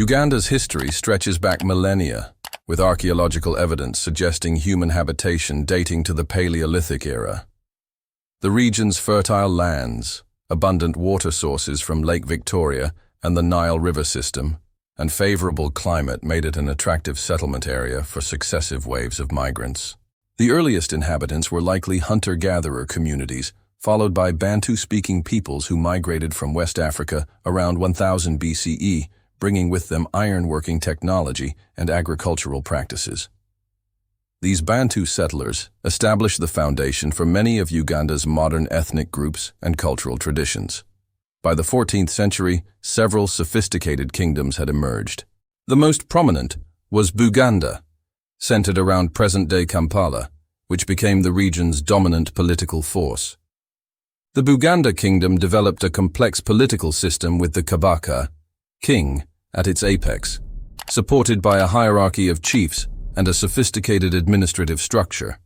Uganda's history stretches back millennia, with archaeological evidence suggesting human habitation dating to the Paleolithic era. The region's fertile lands, abundant water sources from Lake Victoria and the Nile River system, and favorable climate made it an attractive settlement area for successive waves of migrants. The earliest inhabitants were likely hunter-gatherer communities, followed by Bantu-speaking peoples who migrated from West Africa around 1000 BCE, bringing with them ironworking technology and agricultural practices. These Bantu settlers established the foundation for many of Uganda's modern ethnic groups and cultural traditions. By the 14th century, several sophisticated kingdoms had emerged. The most prominent was Buganda, centered around present-day Kampala, which became the region's dominant political force. The Buganda Kingdom developed a complex political system with the Kabaka, king, at its apex, supported by a hierarchy of chiefs and a sophisticated administrative structure.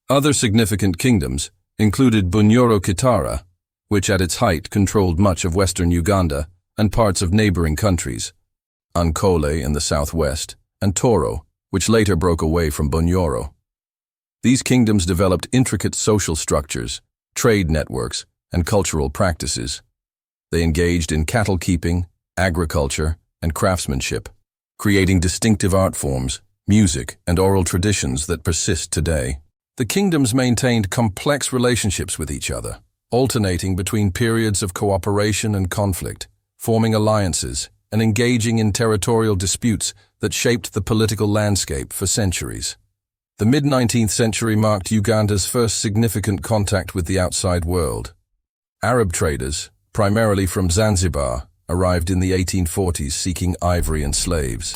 Other significant kingdoms included Bunyoro Kitara, which at its height controlled much of western Uganda and parts of neighboring countries, Ankole in the southwest, and Toro, which later broke away from Bunyoro. These kingdoms developed intricate social structures, trade networks, and cultural practices. They engaged in cattle keeping, agriculture, and craftsmanship, creating distinctive art forms, music, and oral traditions that persist today. The kingdoms maintained complex relationships with each other, alternating between periods of cooperation and conflict, forming alliances, and engaging in territorial disputes that shaped the political landscape for centuries. The mid-19th century marked Uganda's first significant contact with the outside world. Arab traders, primarily from Zanzibar, arrived in the 1840s seeking ivory and slaves.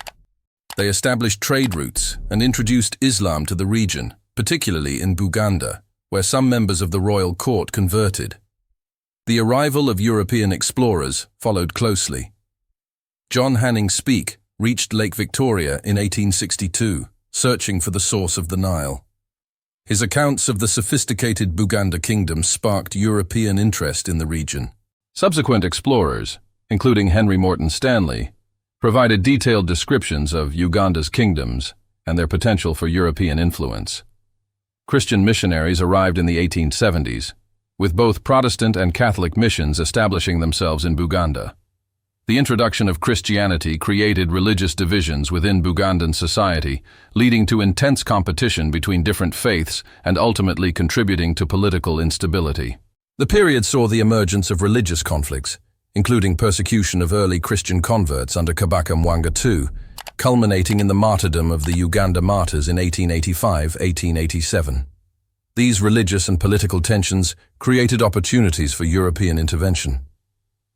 They established trade routes and introduced Islam to the region, particularly in Buganda, where some members of the royal court converted. The arrival of European explorers followed closely. John Hanning Speke reached Lake Victoria in 1862, searching for the source of the Nile. His accounts of the sophisticated Buganda Kingdom sparked European interest in the region. Subsequent explorers, including Henry Morton Stanley, provided detailed descriptions of Uganda's kingdoms and their potential for European influence. Christian missionaries arrived in the 1870s, with both Protestant and Catholic missions establishing themselves in Buganda. The introduction of Christianity created religious divisions within Bugandan society, leading to intense competition between different faiths and ultimately contributing to political instability. The period saw the emergence of religious conflicts, including persecution of early Christian converts under Kabaka Mwanga II, culminating in the martyrdom of the Uganda martyrs in 1885-1887. These religious and political tensions created opportunities for European intervention.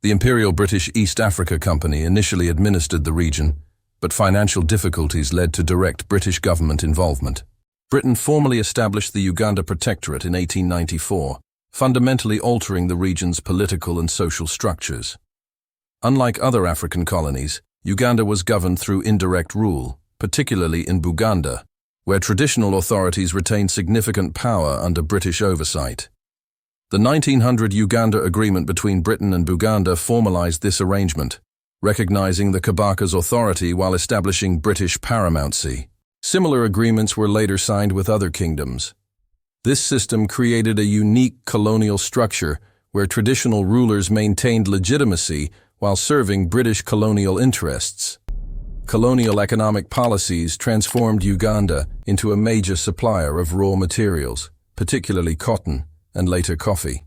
The Imperial British East Africa Company initially administered the region, but financial difficulties led to direct British government involvement. Britain formally established the Uganda Protectorate in 1894, fundamentally altering the region's political and social structures. Unlike other African colonies, Uganda was governed through indirect rule, particularly in Buganda, where traditional authorities retained significant power under British oversight. The 1900 Uganda Agreement between Britain and Buganda formalized this arrangement, recognizing the Kabaka's authority while establishing British paramountcy. Similar agreements were later signed with other kingdoms. This system created a unique colonial structure where traditional rulers maintained legitimacy while serving British colonial interests. Colonial economic policies transformed Uganda into a major supplier of raw materials, particularly cotton, and later coffee.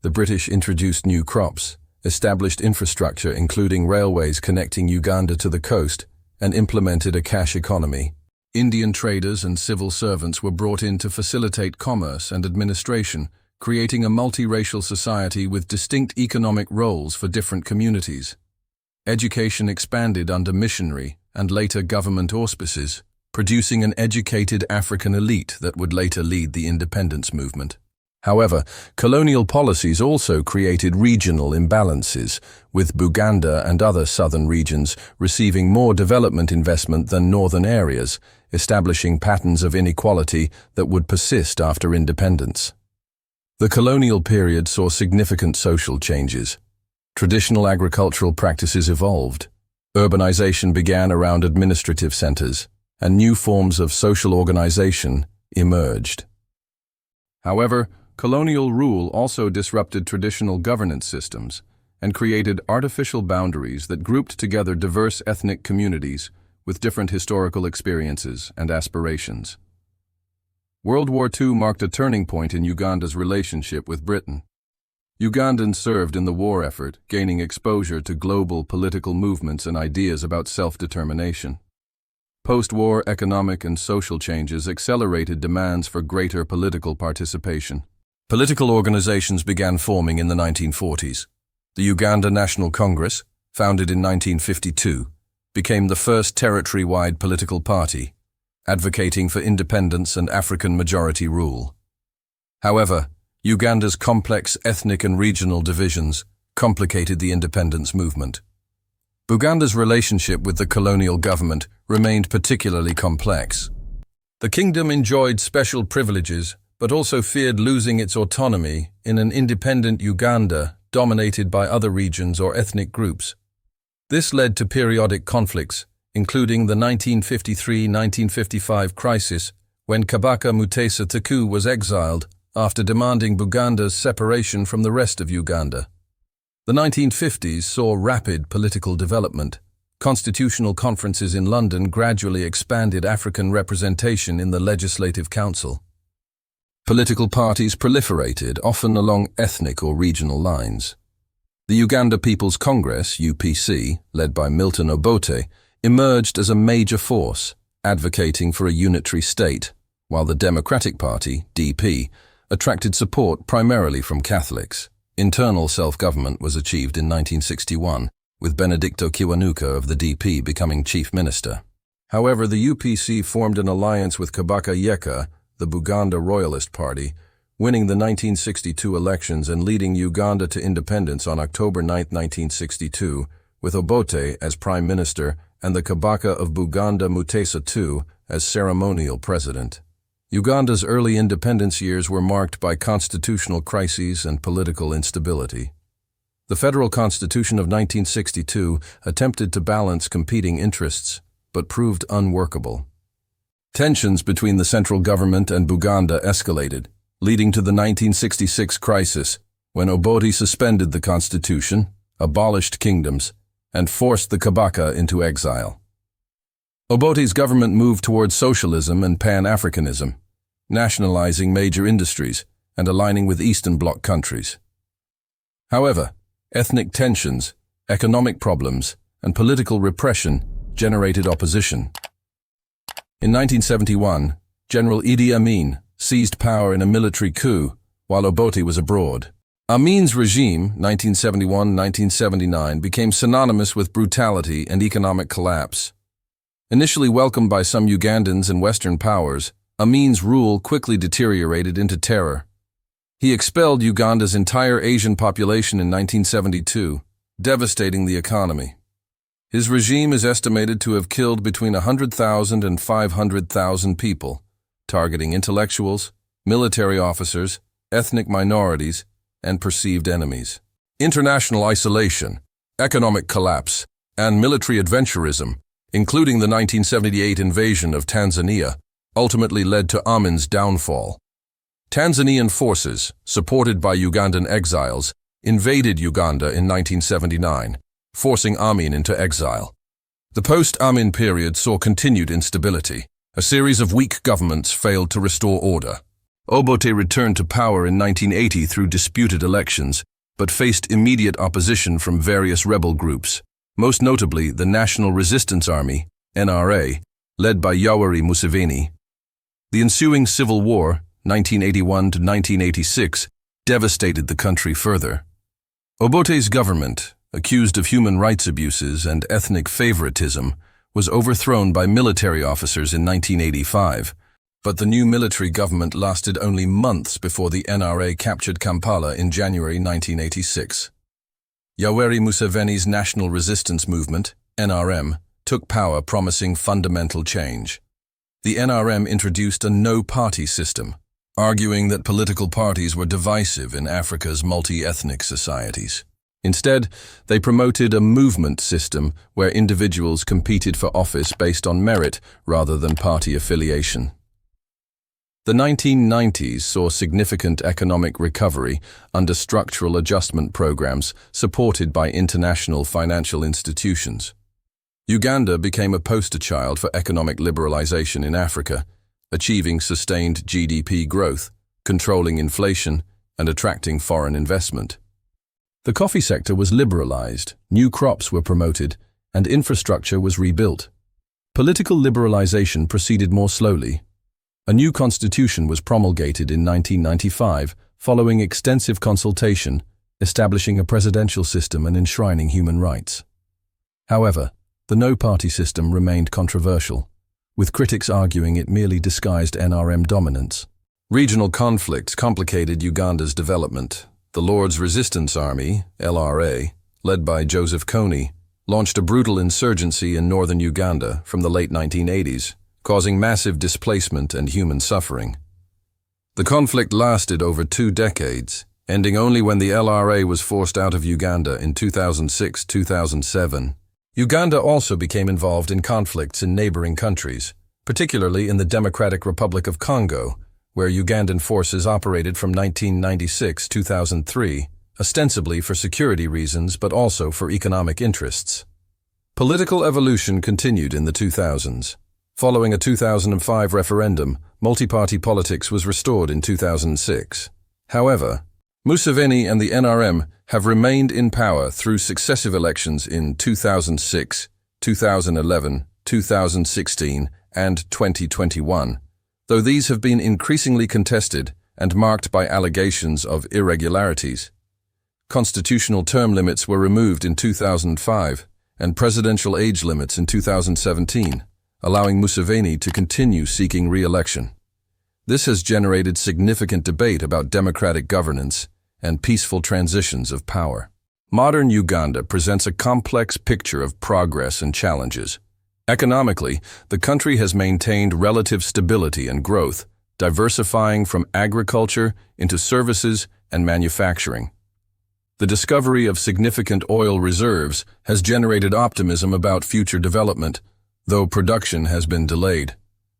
The British introduced new crops, established infrastructure including railways connecting Uganda to the coast, and implemented a cash economy. Indian traders and civil servants were brought in to facilitate commerce and administration, creating a multiracial society with distinct economic roles for different communities. Education expanded under missionary and later government auspices, producing an educated African elite that would later lead the independence movement. However, colonial policies also created regional imbalances, with Buganda and other southern regions receiving more development investment than northern areas, establishing patterns of inequality that would persist after independence. The colonial period saw significant social changes. Traditional agricultural practices evolved. Urbanization began around administrative centers, and new forms of social organization emerged. However, colonial rule also disrupted traditional governance systems and created artificial boundaries that grouped together diverse ethnic communities with different historical experiences and aspirations. World War II marked a turning point in Uganda's relationship with Britain. Ugandans served in the war effort, gaining exposure to global political movements and ideas about self-determination. Post-war economic and social changes accelerated demands for greater political participation. Political organizations began forming in the 1940s. The Uganda National Congress, founded in 1952, became the first territory-wide political party, advocating for independence and African majority rule. However, Uganda's complex ethnic and regional divisions complicated the independence movement. Buganda's relationship with the colonial government remained particularly complex. The kingdom enjoyed special privileges, but also feared losing its autonomy in an independent Uganda dominated by other regions or ethnic groups. This led to periodic conflicts, including the 1953-1955 crisis when Kabaka Mutesa II was exiled after demanding Buganda's separation from the rest of Uganda. The 1950s saw rapid political development. Constitutional conferences in London gradually expanded African representation in the Legislative Council. Political parties proliferated, often along ethnic or regional lines. The Uganda People's Congress, UPC, led by Milton Obote, emerged as a major force, advocating for a unitary state, while the Democratic Party, DP, attracted support primarily from Catholics. Internal self-government was achieved in 1961, with Benedicto Kiwanuka of the DP becoming chief minister. However, the UPC formed an alliance with Kabaka Yeka, the Buganda Royalist Party, winning the 1962 elections and leading Uganda to independence on October 9, 1962, with Obote as prime minister and the Kabaka of Buganda Mutesa II as ceremonial president. Uganda's early independence years were marked by constitutional crises and political instability. The Federal Constitution of 1962 attempted to balance competing interests, but proved unworkable. Tensions between the central government and Buganda escalated, leading to the 1966 crisis, when Obote suspended the constitution, abolished kingdoms, and forced the Kabaka into exile. Obote's government moved towards socialism and Pan-Africanism, nationalizing major industries and aligning with Eastern Bloc countries. However, ethnic tensions, economic problems, and political repression generated opposition. In 1971, General Idi Amin seized power in a military coup while Obote was abroad. Amin's regime, 1971-1979, became synonymous with brutality and economic collapse. Initially welcomed by some Ugandans and Western powers, Amin's rule quickly deteriorated into terror. He expelled Uganda's entire Asian population in 1972, devastating the economy. His regime is estimated to have killed between 100,000 and 500,000 people, targeting intellectuals, military officers, ethnic minorities, and perceived enemies. International isolation, economic collapse, and military adventurism, including the 1978 invasion of Tanzania, ultimately led to Amin's downfall. Tanzanian forces, supported by Ugandan exiles, invaded Uganda in 1979, forcing Amin into exile. The post-Amin period saw continued instability. A series of weak governments failed to restore order. Obote returned to power in 1980 through disputed elections, but faced immediate opposition from various rebel groups, most notably the National Resistance Army, NRA, led by Yoweri Museveni. The ensuing civil war, 1981 to 1986, devastated the country further. Obote's government, accused of human rights abuses and ethnic favoritism, was overthrown by military officers in 1985, but the new military government lasted only months before the NRA captured Kampala in January 1986. Yoweri Museveni's National Resistance Movement, NRM, took power promising fundamental change. The NRM introduced a no-party system, arguing that political parties were divisive in Africa's multi-ethnic societies. Instead, they promoted a movement system where individuals competed for office based on merit rather than party affiliation. The 1990s saw significant economic recovery under structural adjustment programs supported by international financial institutions. Uganda became a poster child for economic liberalization in Africa, achieving sustained GDP growth, controlling inflation, and attracting foreign investment. The coffee sector was liberalized, new crops were promoted, and infrastructure was rebuilt. Political liberalization proceeded more slowly. A new constitution was promulgated in 1995, following extensive consultation, establishing a presidential system and enshrining human rights. However, the no-party system remained controversial, with critics arguing it merely disguised NRM dominance. Regional conflicts complicated Uganda's development. The Lord's Resistance Army, LRA, led by Joseph Kony, launched a brutal insurgency in northern Uganda from the late 1980s, causing massive displacement and human suffering. The conflict lasted over 2 decades, ending only when the LRA was forced out of Uganda in 2006-2007. Uganda also became involved in conflicts in neighboring countries, particularly in the Democratic Republic of Congo, where Ugandan forces operated from 1996-2003, ostensibly for security reasons but also for economic interests. Political evolution continued in the 2000s. Following a 2005 referendum, multi-party politics was restored in 2006. However, Museveni and the NRM have remained in power through successive elections in 2006, 2011, 2016, and 2021. Though these have been increasingly contested and marked by allegations of irregularities. Constitutional term limits were removed in 2005 and presidential age limits in 2017, allowing Museveni to continue seeking re-election. This has generated significant debate about democratic governance and peaceful transitions of power. Modern Uganda presents a complex picture of progress and challenges. Economically, the country has maintained relative stability and growth, diversifying from agriculture into services and manufacturing. The discovery of significant oil reserves has generated optimism about future development, though production has been delayed.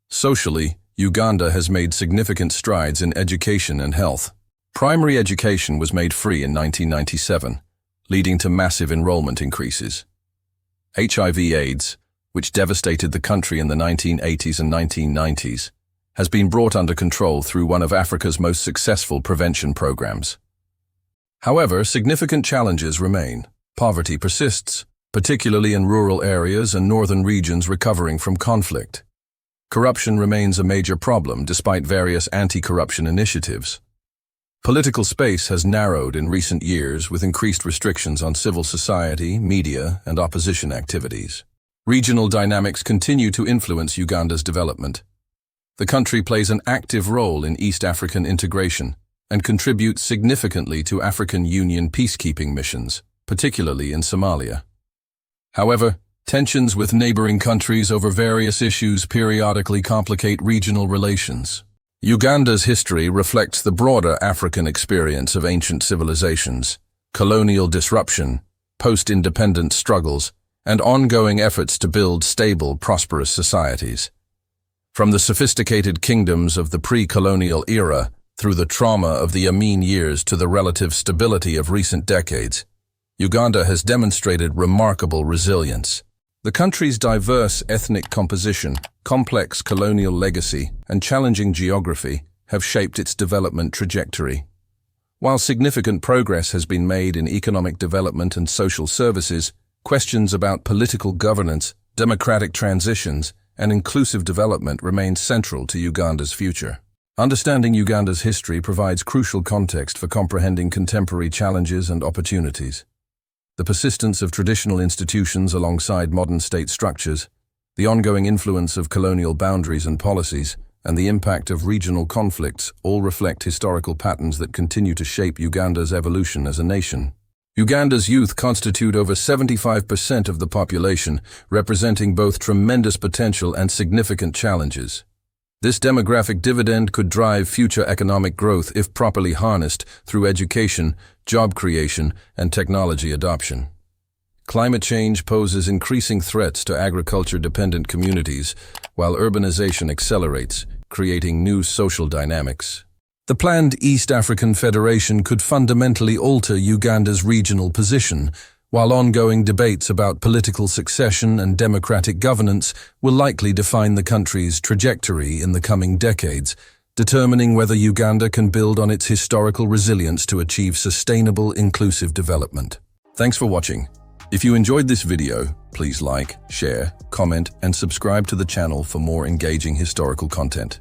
Socially, Uganda has made significant strides in education and health. Primary education was made free in 1997, leading to massive enrollment increases. HIV/AIDS, which devastated the country in the 1980s and 1990s, has been brought under control through one of Africa's most successful prevention programs. However, significant challenges remain. Poverty persists, particularly in rural areas and northern regions recovering from conflict. Corruption remains a major problem despite various anti-corruption initiatives. Political space has narrowed in recent years with increased restrictions on civil society, media, and opposition activities. Regional dynamics continue to influence Uganda's development. The country plays an active role in East African integration and contributes significantly to African Union peacekeeping missions, particularly in Somalia. However, tensions with neighboring countries over various issues periodically complicate regional relations. Uganda's history reflects the broader African experience of ancient civilizations, colonial disruption, post-independence struggles, and ongoing efforts to build stable, prosperous societies. From the sophisticated kingdoms of the pre-colonial era through the trauma of the Amin years to the relative stability of recent decades, Uganda has demonstrated remarkable resilience. The country's diverse ethnic composition, complex colonial legacy, and challenging geography have shaped its development trajectory. While significant progress has been made in economic development and social services, questions about political governance, democratic transitions, and inclusive development remain central to Uganda's future. Understanding Uganda's history provides crucial context for comprehending contemporary challenges and opportunities. The persistence of traditional institutions alongside modern state structures, the ongoing influence of colonial boundaries and policies, and the impact of regional conflicts all reflect historical patterns that continue to shape Uganda's evolution as a nation. Uganda's youth constitute over 75% of the population, representing both tremendous potential and significant challenges. This demographic dividend could drive future economic growth if properly harnessed through education, job creation, and technology adoption. Climate change poses increasing threats to agriculture-dependent communities, while urbanization accelerates, creating new social dynamics. The planned East African Federation could fundamentally alter Uganda's regional position, while ongoing debates about political succession and democratic governance will likely define the country's trajectory in the coming decades, determining whether Uganda can build on its historical resilience to achieve sustainable, inclusive development. Thanks for watching. If you enjoyed this video, please like, share, comment, and subscribe to the channel for more engaging historical content.